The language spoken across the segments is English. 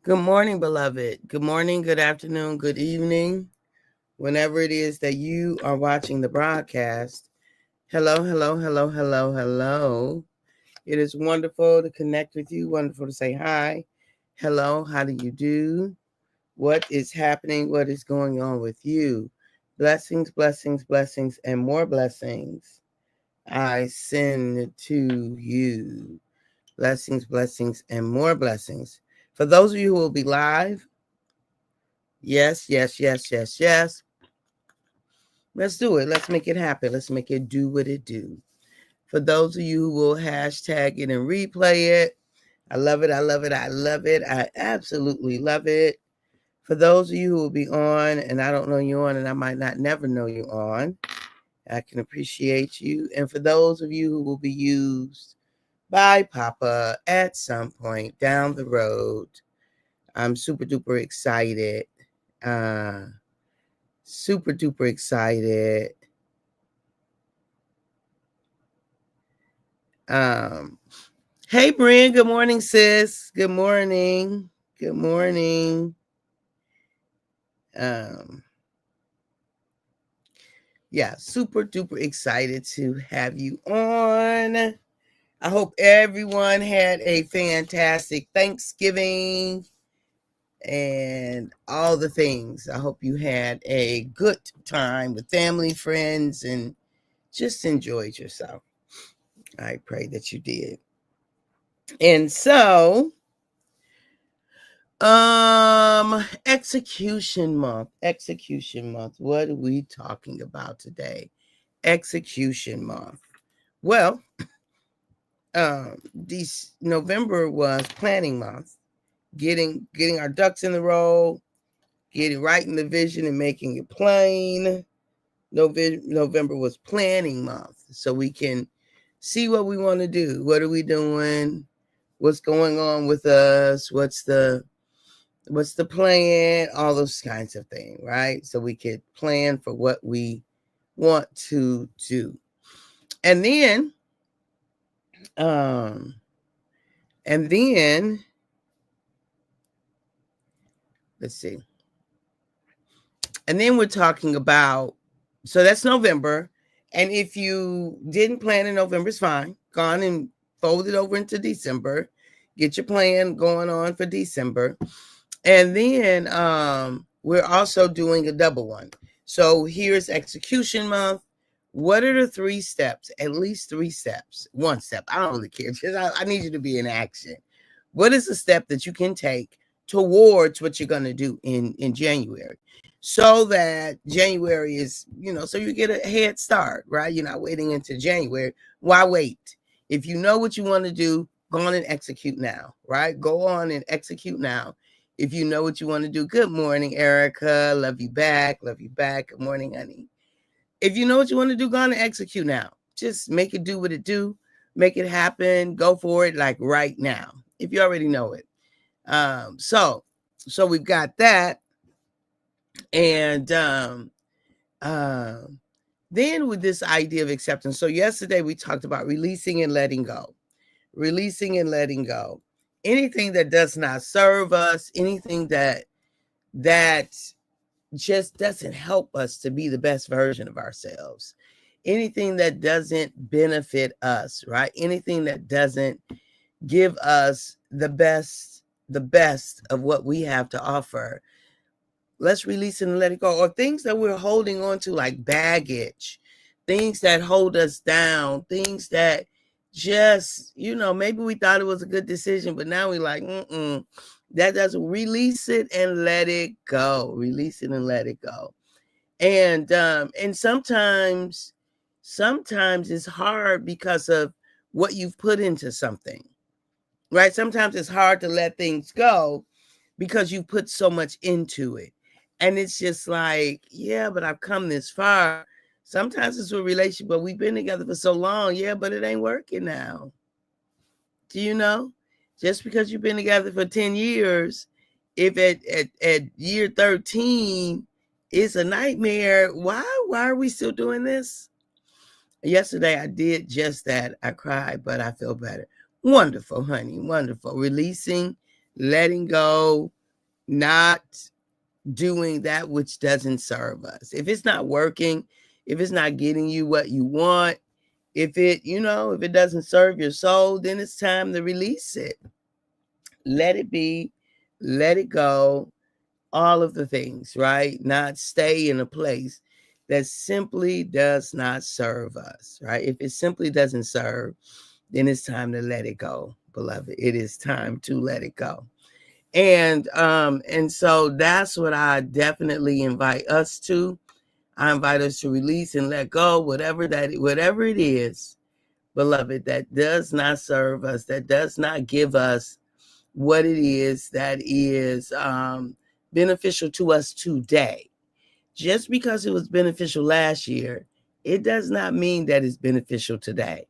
Good morning, beloved. Good morning, good afternoon, good evening, whenever it is that you are watching the broadcast. Hello, hello, hello, hello, hello. It is wonderful to connect with you, wonderful to say hi. Hello, how do you do? What is happening? What is going on with you? Blessings, blessings, blessings, and more blessings I send to you. Blessings, blessings, and more blessings. For those of you who will be live, yes, yes, yes, yes, yes. Let's do it. Let's make it happen. Let's make it do what it do. For those of you who will hashtag it and replay it, I love it. I love it. I love it. I absolutely love it. For those of you who will be on and I don't know you on and I might not never know you on, I can appreciate you. And for those of you who will be used by Papa at some point down the road, I'm super duper excited. Uh, super duper excited. Um, hey, Bryn. Good morning, sis. Good morning. Good morning. Um, yeah, super duper excited to have you on. I hope everyone had a fantastic Thanksgiving and all the things. I hope you had a good time with family, friends, and just enjoyed yourself. I pray that you did. And so, execution month. Execution month. What are we talking about today? Execution month. Well, this November was planning month. Getting our ducks in the row, getting writing the vision and making it plain. November was planning month, so we can see what we want to do. What are we doing? What's going on with us? What's the plan? All those kinds of things, right? So we could plan for what we want to do. And then, um, and then let's see. And then we're talking about, so that's November. And if you didn't plan in November, it's fine. Go on and fold it over into December. Get your plan going on for December. And then we're also doing a double one. So here's execution month. What are the 3 steps? At least 3 steps. 1 step. I don't really care. Just I need you to be in action. What is the step that you can take towards what you're going to do in January? So that January is, so you get a head start, right? You're not waiting into January. Why wait? If you know what you want to do, go on and execute now, right? Go on and execute now. If you know what you want to do. Good morning, Erica. Love you back. Love you back. Good morning, honey. If you know what you want to do, go on and execute now. Just make it do what it do. Make it happen. Go for it like right now. If you already know it. So we've got that. And then with this idea of acceptance. So yesterday we talked about releasing and letting go. Releasing and letting go. Anything that does not serve us, anything that just doesn't help us to be the best version of ourselves. Anything that doesn't benefit us, right? Anything that doesn't give us the best of what we have to offer. Let's release it and let it go. Or things that we're holding on to, like baggage, things that hold us down, things that just, maybe we thought it was a good decision, but now we're like, that doesn't. Release it and let it go. Release it and let it go. And sometimes it's hard because of what you've put into something, right? Sometimes it's hard to let things go because you put so much into it. And it's just like, yeah, but I've come this far. Sometimes it's a relationship, but we've been together for so long. Yeah, but it ain't working now. Do you know? Just because you've been together for 10 years, if at year 13 it's a nightmare, why are we still doing this? Yesterday I did just that. I cried, but I feel better. Wonderful, honey. Wonderful. Releasing letting go, not doing that which doesn't serve us. If it's not working, if it's not getting you what you want, if it doesn't serve your soul, then it's time to release it. Let it be, let it go, all of the things, right? Not stay in a place that simply does not serve us, right? If it simply doesn't serve, then it's time to let it go, beloved. It is time to let it go. And so that's what I definitely invite us to. I invite us to release and let go, whatever it is, beloved, that does not serve us, that does not give us what it is that is beneficial to us today. Just because it was beneficial last year, it does not mean that it's beneficial today,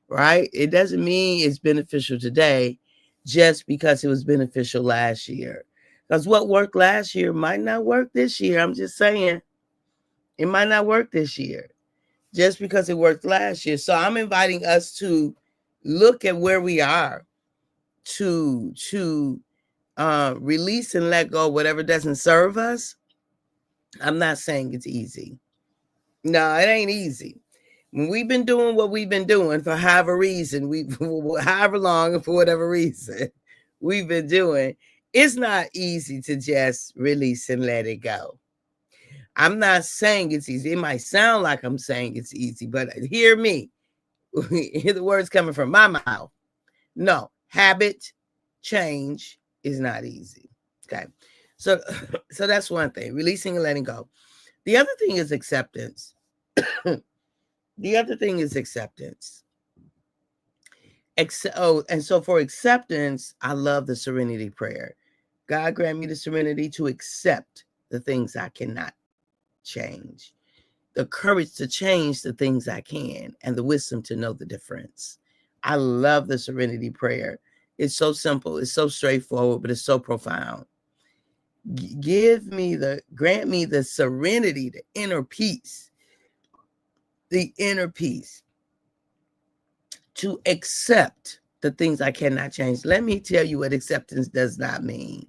right? It doesn't mean it's beneficial today just because it was beneficial last year. Because what worked last year might not work this year. I'm just saying, it might not work this year just because it worked last year. So I'm inviting us to look at where we are, to release and let go whatever doesn't serve us. I'm not saying it's easy. No, it ain't easy. When we've been doing what we've been doing for however reason, however long and for whatever reason we've been doing, it's not easy to just release and let it go. I'm not saying it's easy. It might sound like I'm saying it's easy, but hear me. Hear the words coming from my mouth. No, habit change is not easy. Okay. So that's one thing, releasing and letting go. The other thing is acceptance. The other thing is acceptance. And so for acceptance, I love the serenity prayer. God grant me the serenity to accept the things I cannot change, the courage to change the things I can, and the wisdom to know the difference. I love the serenity prayer. It's so simple, it's so straightforward, but it's so profound. Grant me the serenity, the inner peace to accept the things I cannot change. Let me tell you what acceptance does not mean.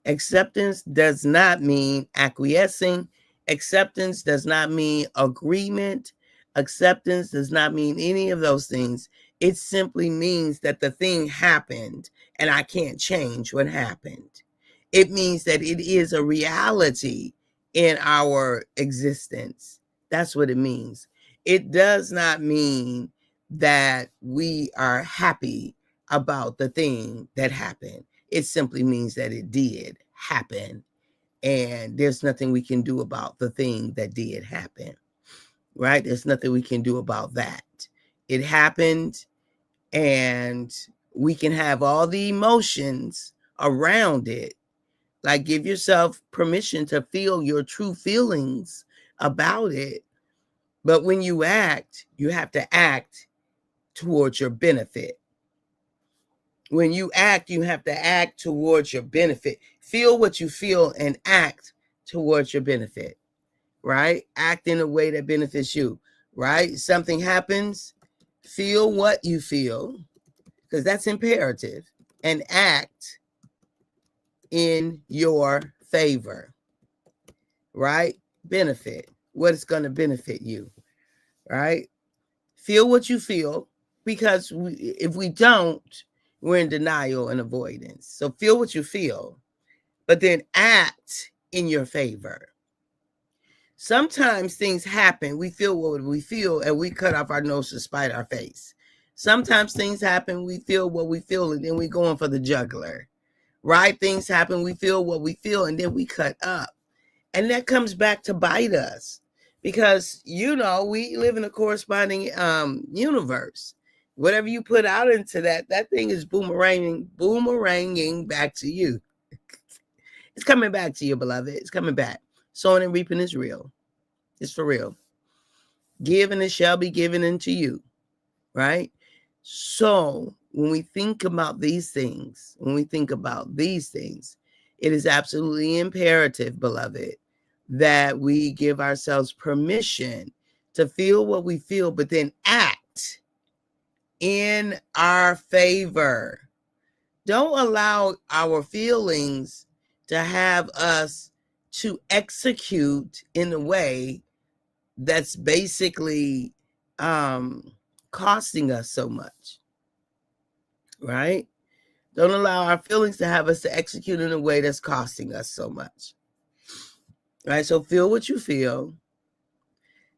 Acceptance does not mean acquiescing. Acceptance does not mean agreement. Acceptance does not mean any of those things. It simply means that the thing happened and I can't change what happened. It means that it is a reality in our existence. That's what it means. It does not mean that we are happy about the thing that happened. It simply means that it did happen, and there's nothing we can do about the thing that did happen, right? There's nothing we can do about that. It happened, and we can have all the emotions around it. Like, give yourself permission to feel your true feelings about it. But when you act, you have to act towards your benefit. When you act, you have to act towards your benefit. Feel what you feel and act towards your benefit, right? Act in a way that benefits you, right? Something happens, feel what you feel, because that's imperative, and act in your favor, right? Benefit, what is going to benefit you, right? Feel what you feel, because if we don't, we're in denial and avoidance. So feel what you feel, but then act in your favor. Sometimes things happen, we feel what we feel, and we cut off our nose to spite our face. Sometimes things happen, we feel what we feel, and then we go in for the juggler, right? Things happen, we feel what we feel, and then we cut up. And that comes back to bite us, because, we live in a corresponding universe. Whatever you put out into that thing is boomeranging back to you. It's coming back to you, beloved. It's coming back. Sowing and reaping is real. It's for real. Give and it shall be given unto you, right? So when we think about these things, it is absolutely imperative, beloved, that we give ourselves permission to feel what we feel, but then act in our favor. Don't allow our feelings to have us to execute in a way that's basically costing us so much, right? Don't allow our feelings to have us to execute in a way that's costing us so much, right? So feel what you feel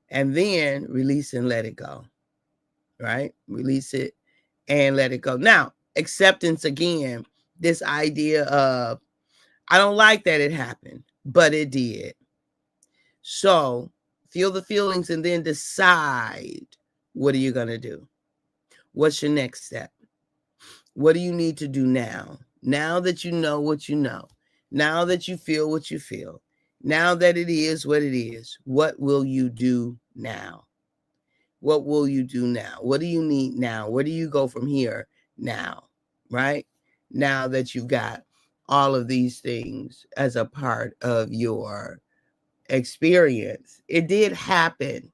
and then release and let it go, right? Release it and let it go. Now, acceptance again, this idea of, I don't like that it happened, but it did. So feel the feelings and then decide, what are you going to do? What's your next step? What do you need to do now? Now that you know what you know, now that you feel what you feel, now that it is what it is, what will you do now? What will you do now? What do you need now? Where do you go from here now? Right? Now that you've got all of these things as a part of your experience. It did happen.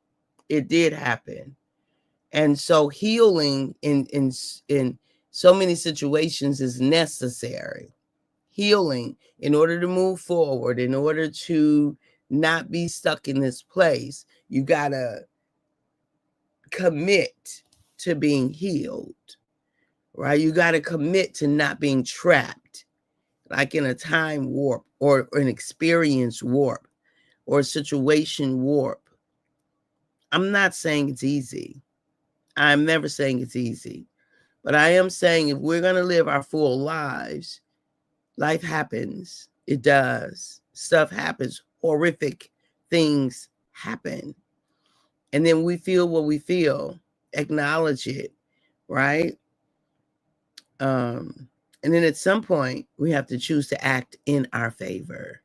It did happen. And so healing in so many situations is necessary. Healing in order to move forward, in order to not be stuck in this place, you got to commit to being healed, right? You got to commit to not being trapped, like in a time warp or an experience warp or a situation warp. I'm not saying it's easy. I'm never saying it's easy. But I am saying if we're going to live our full lives, life happens. It does. Stuff happens. Horrific things happen. And then we feel what we feel. Acknowledge it, right? And then at some point, we have to choose to act in our favor.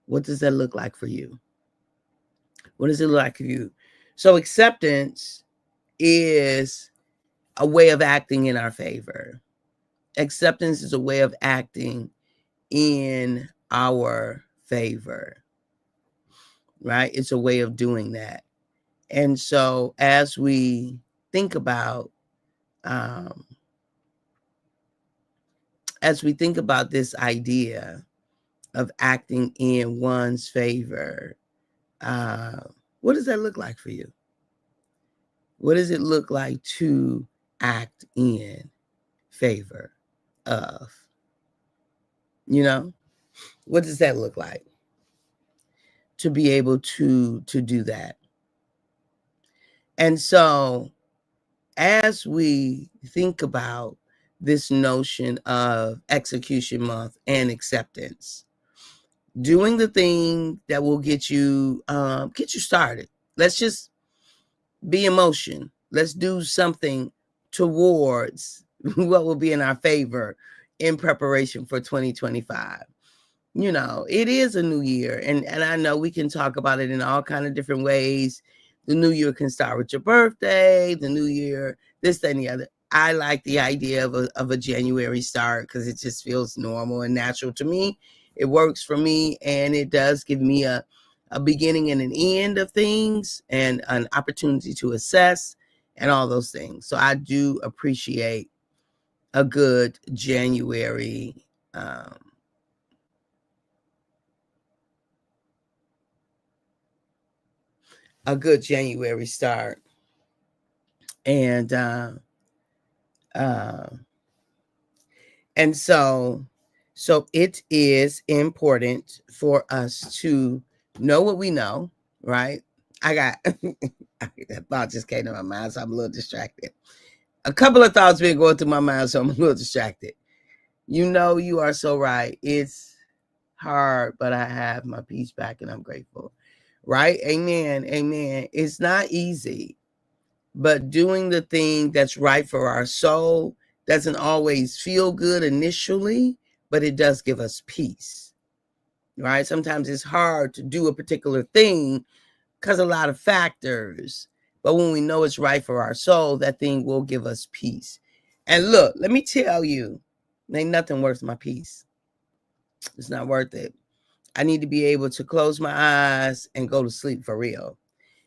What does that look like for you? What does it look like for you? So acceptance is a way of acting in our favor. Acceptance is a way of acting in our favor, right? It's a way of doing that. And so as we think about this idea of acting in one's favor, what does that look like for you? What does it look like to act in favor of? You know, what does that look like to be able to do that? And so as we think about this notion of execution month and acceptance, doing the thing that will get you started. Let's just be in motion. Let's do something towards what will be in our favor in preparation for 2025. You know, it is a new year, and I know we can talk about it in all kind of different ways. The new year can start with your birthday, the new year, this, that, and the other. I like the idea of a January start because it just feels normal and natural to me. It works for me, and it does give me a beginning and an end of things and an opportunity to assess and all those things. So I do appreciate a good January start. And so it is important for us to know what we know, right? I got that thought just came to my mind, so I'm a little distracted. A couple of thoughts been going through my mind, so I'm a little distracted. You know, you are so right. It's hard, but I have my peace back and I'm grateful. Right? Amen. Amen. It's not easy, but doing the thing that's right for our soul doesn't always feel good initially, but it does give us peace. Right? Sometimes it's hard to do a particular thing because a lot of factors. But when we know it's right for our soul, that thing will give us peace. And look, let me tell you, ain't nothing worth my peace. It's not worth it. I need to be able to close my eyes and go to sleep for real.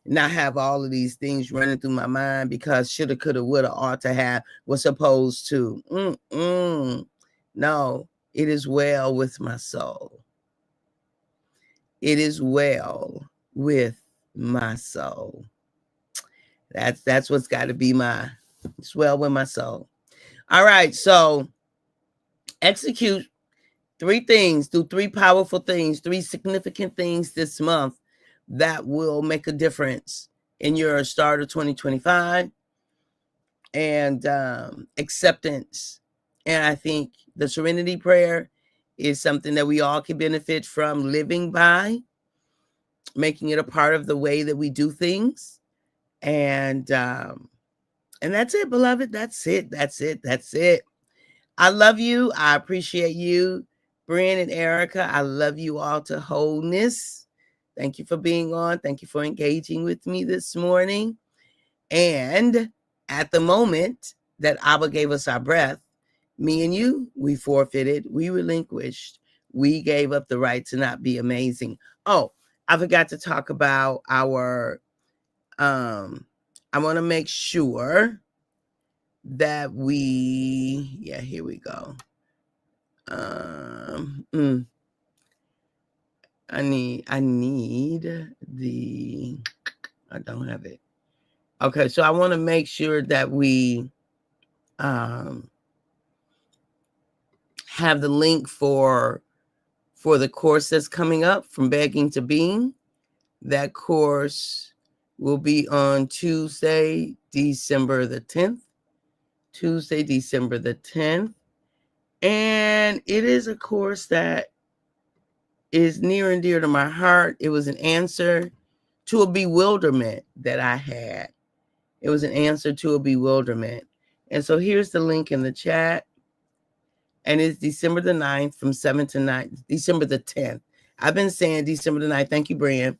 Not have all of these things running through my mind because shoulda, coulda, woulda, ought to have, was supposed to. No, it is well with my soul. It is well with my soul. That's what's got to be it's well with my soul. All right, so execute 3 things, do 3 powerful things, 3 significant things this month that will make a difference in your start of 2025 and acceptance. And I think the Serenity Prayer is something that we all can benefit from living by, making it a part of the way that we do things. And that's it, beloved. That's it. I love you. I appreciate you. Brian and Erica, I love you all to wholeness. Thank you for being on. Thank you for engaging with me this morning. And at the moment that Abba gave us our breath, me and you, we forfeited, we relinquished, we gave up the right to not be amazing. Oh, I forgot to talk about our, I want to make sure that here we go. I need I don't have it. Okay, so I want to make sure that we have the link for the course that's coming up, From Begging to Being. That course will be on Tuesday, December the 10th. Tuesday, December the 10th. And it is a course that is near and dear to my heart. It was an answer to a bewilderment that I had. It was an answer to a bewilderment. And so here's the link in the chat. And it's December the 9th from 7 to 9, December the 10th. I've been saying December the 9th. Thank you, Brian.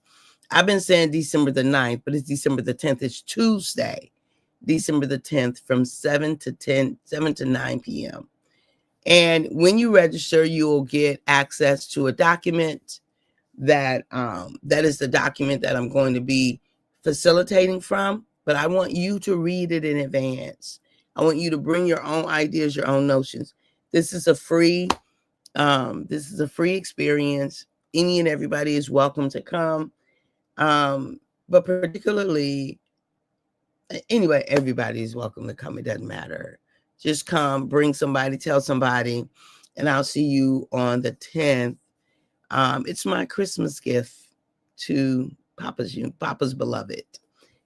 I've been saying December the 9th, but it's December the 10th. It's Tuesday, December the 10th from 7 to 9 p.m. And when you register, you will get access to a document that is the document that I'm going to be facilitating from. But I want you to read it in advance. I want you to bring your own ideas, your own notions. This is a free experience. Any and everybody is welcome to come. But particularly, anyway, everybody is welcome to come. It doesn't matter. Just come, bring somebody, tell somebody, and I'll see you on the 10th. It's my Christmas gift to Papa's beloved.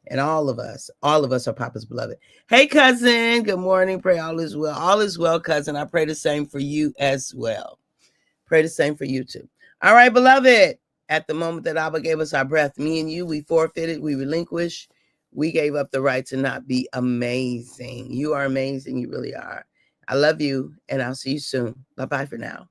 And all of us are Papa's beloved. Hey, cousin, good morning. Pray all is well. All is well, cousin. I pray the same for you as well. Pray the same for you too. All right, beloved. At the moment that Abba gave us our breath, me and you, we forfeited, we relinquished. We gave up the right to not be amazing. You are amazing. You really are. I love you, and I'll see you soon. Bye-bye for now.